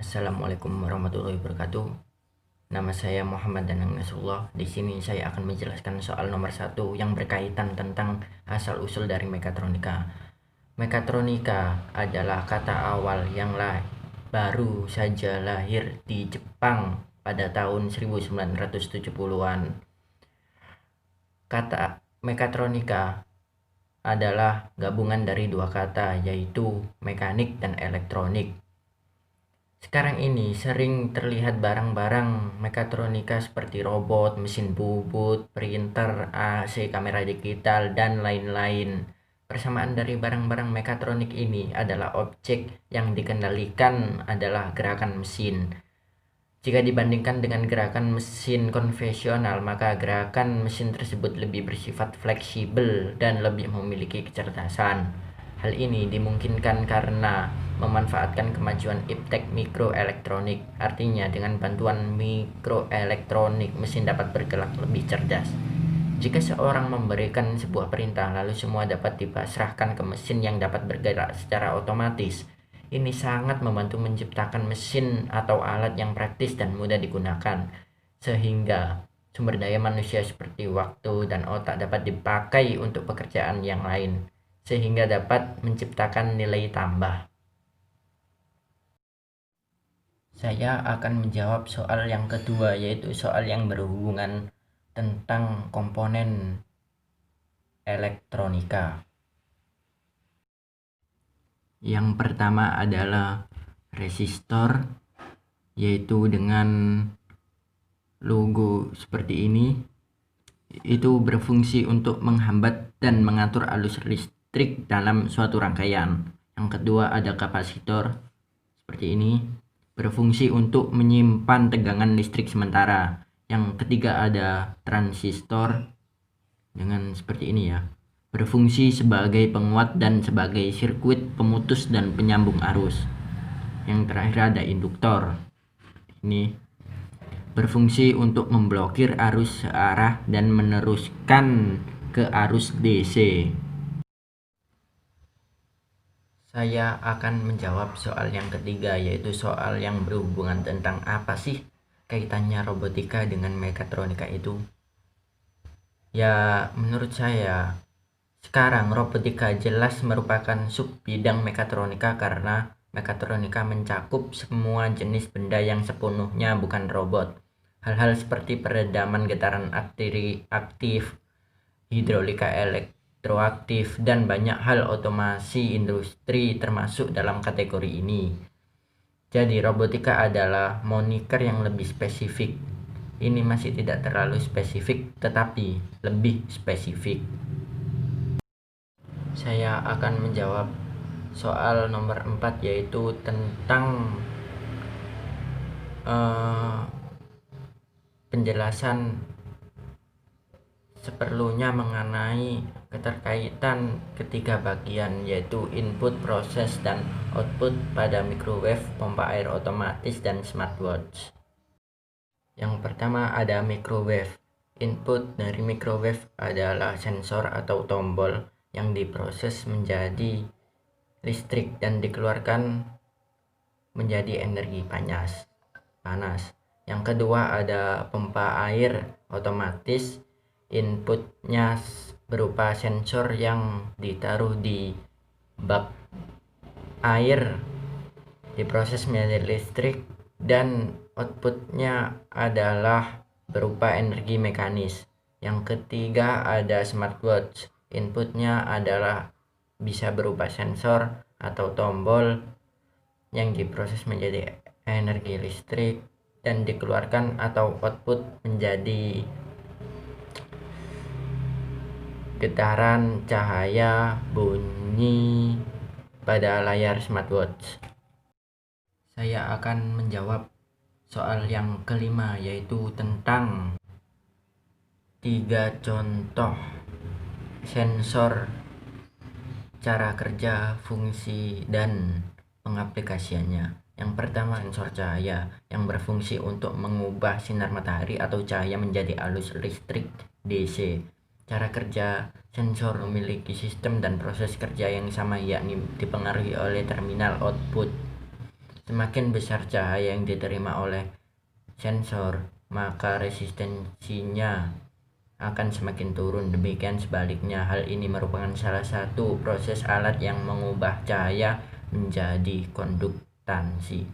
Assalamualaikum warahmatullahi wabarakatuh. Nama saya Muhammad Danang Nasrullah. Di sini saya akan menjelaskan soal nomor 1 yang berkaitan tentang asal-usul dari mekatronika. Mekatronika adalah kata awal yang baru saja lahir di Jepang pada tahun 1970-an. Kata mekatronika adalah gabungan dari dua kata, yaitu mekanik dan elektronik. Sekarang ini sering terlihat barang-barang mekatronika seperti robot, mesin bubut, printer, AC, kamera digital, dan lain-lain. Persamaan dari barang-barang mekatronik ini adalah objek yang dikendalikan adalah gerakan mesin. Jika dibandingkan dengan gerakan mesin konvensional, maka gerakan mesin tersebut lebih bersifat fleksibel dan lebih memiliki kecerdasan. Hal ini dimungkinkan karena memanfaatkan kemajuan iptek mikroelektronik. Artinya, dengan bantuan mikroelektronik, mesin dapat bergerak lebih cerdas. Jika seorang memberikan sebuah perintah, lalu semua dapat dipasrahkan ke mesin yang dapat bergerak secara otomatis. Ini sangat membantu menciptakan mesin atau alat yang praktis dan mudah digunakan, sehingga sumber daya manusia seperti waktu dan otak dapat dipakai untuk pekerjaan yang lain, sehingga dapat menciptakan nilai tambah. Saya akan menjawab soal yang kedua, yaitu soal yang berhubungan tentang komponen elektronika. Yang pertama adalah resistor, yaitu dengan logo seperti ini. Itu berfungsi untuk menghambat dan mengatur arus listrik dalam suatu rangkaian. Yang kedua ada kapasitor seperti ini, berfungsi untuk menyimpan tegangan listrik sementara. Yang ketiga ada transistor dengan seperti ini ya, berfungsi sebagai penguat dan sebagai sirkuit pemutus dan penyambung arus. Yang terakhir ada induktor, ini berfungsi untuk memblokir arus searah dan meneruskan ke arus DC. Saya akan menjawab soal yang ketiga, yaitu soal yang berhubungan tentang apa sih kaitannya robotika dengan mekatronika itu. Ya, menurut saya sekarang robotika jelas merupakan sub bidang mekatronika karena mekatronika mencakup semua jenis benda yang sepenuhnya bukan robot. Hal-hal seperti peredaman getaran aktif, hidrolika elektroaktif, dan banyak hal otomasi industri termasuk dalam kategori ini. Jadi robotika adalah moniker yang lebih spesifik. Ini masih tidak terlalu spesifik, tetapi lebih spesifik. Saya akan menjawab soal nomor 4, yaitu tentang penjelasan seperlunya mengenai keterkaitan ketiga bagian, yaitu input, proses, dan output pada microwave, pompa air otomatis, dan smartwatch. Yang pertama ada microwave. Input dari microwave adalah sensor atau tombol yang diproses menjadi listrik dan dikeluarkan menjadi energi panas. Yang kedua ada pompa air otomatis. Inputnya berupa sensor yang ditaruh di bak air, diproses menjadi listrik, dan outputnya adalah berupa energi mekanis. Yang ketiga ada smartwatch. Inputnya adalah bisa berupa sensor atau tombol yang diproses menjadi energi listrik dan dikeluarkan atau output menjadi getaran, cahaya, bunyi pada layar smartwatch. Saya akan menjawab soal yang kelima, yaitu tentang 3 contoh sensor, cara kerja, fungsi, dan pengaplikasiannya. Yang pertama sensor cahaya yang berfungsi untuk mengubah sinar matahari atau cahaya menjadi arus listrik DC. Cara kerja sensor memiliki sistem dan proses kerja yang sama, yakni dipengaruhi oleh terminal output. Semakin besar cahaya yang diterima oleh sensor, maka resistensinya akan semakin turun. Demikian sebaliknya, hal ini merupakan salah satu proses alat yang mengubah cahaya menjadi konduktansi.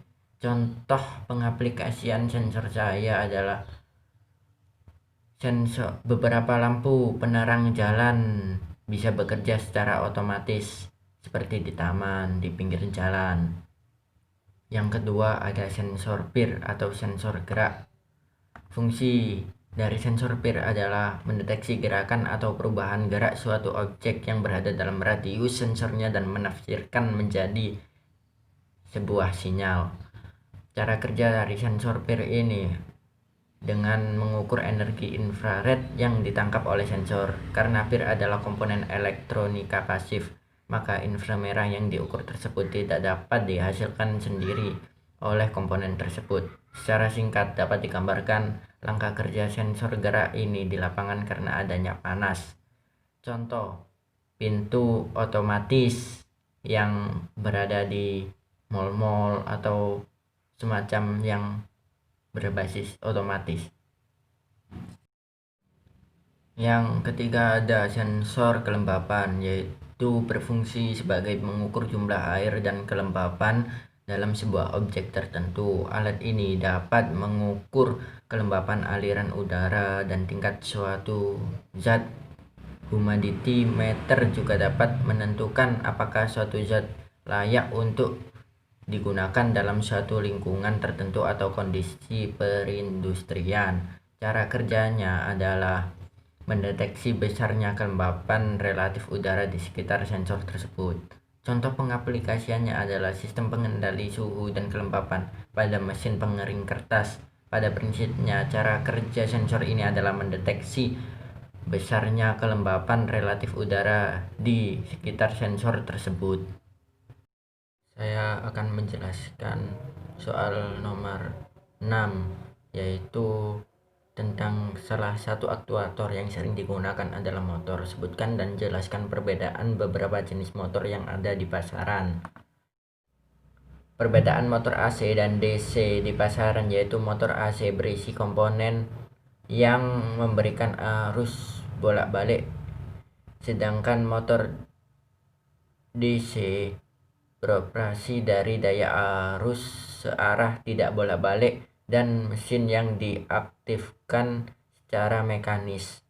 Contoh pengaplikasian sensor cahaya adalah sensor beberapa lampu penerang jalan bisa bekerja secara otomatis seperti di taman, di pinggir jalan. Yang kedua ada sensor PIR atau sensor gerak. Fungsi dari sensor PIR adalah mendeteksi gerakan atau perubahan gerak suatu objek yang berada dalam radius sensornya dan menafsirkan menjadi sebuah sinyal. Cara kerja dari sensor PIR ini dengan mengukur energi infrared yang ditangkap oleh sensor. Karena PIR adalah komponen elektronika pasif, maka inframerah yang diukur tersebut tidak dapat dihasilkan sendiri oleh komponen tersebut. Secara singkat dapat digambarkan langkah kerja sensor gerak ini di lapangan karena adanya panas. Contoh, pintu otomatis yang berada di mal-mal atau semacam yang berbasis otomatis. Yang ketiga ada sensor kelembapan, yaitu berfungsi sebagai mengukur jumlah air dan kelembapan dalam sebuah objek tertentu. Alat ini dapat mengukur kelembapan aliran udara dan tingkat suatu zat. Humidity meter juga dapat menentukan apakah suatu zat layak untuk digunakan dalam suatu lingkungan tertentu atau kondisi perindustrian. Cara kerjanya adalah mendeteksi besarnya kelembapan relatif udara di sekitar sensor tersebut. Contoh pengaplikasiannya adalah sistem pengendali suhu dan kelembapan pada mesin pengering kertas. Pada prinsipnya, cara kerja sensor ini adalah mendeteksi besarnya kelembapan relatif udara di sekitar sensor tersebut. Saya akan menjelaskan soal nomor 6, yaitu tentang salah satu aktuator yang sering digunakan adalah motor. Sebutkan dan jelaskan perbedaan beberapa jenis motor yang ada di pasaran. Perbedaan motor AC dan DC di pasaran yaitu motor AC berisi komponen yang memberikan arus bolak-balik, sedangkan motor DC beroperasi dari daya arus searah tidak bolak-balik dan mesin yang diaktifkan secara mekanis.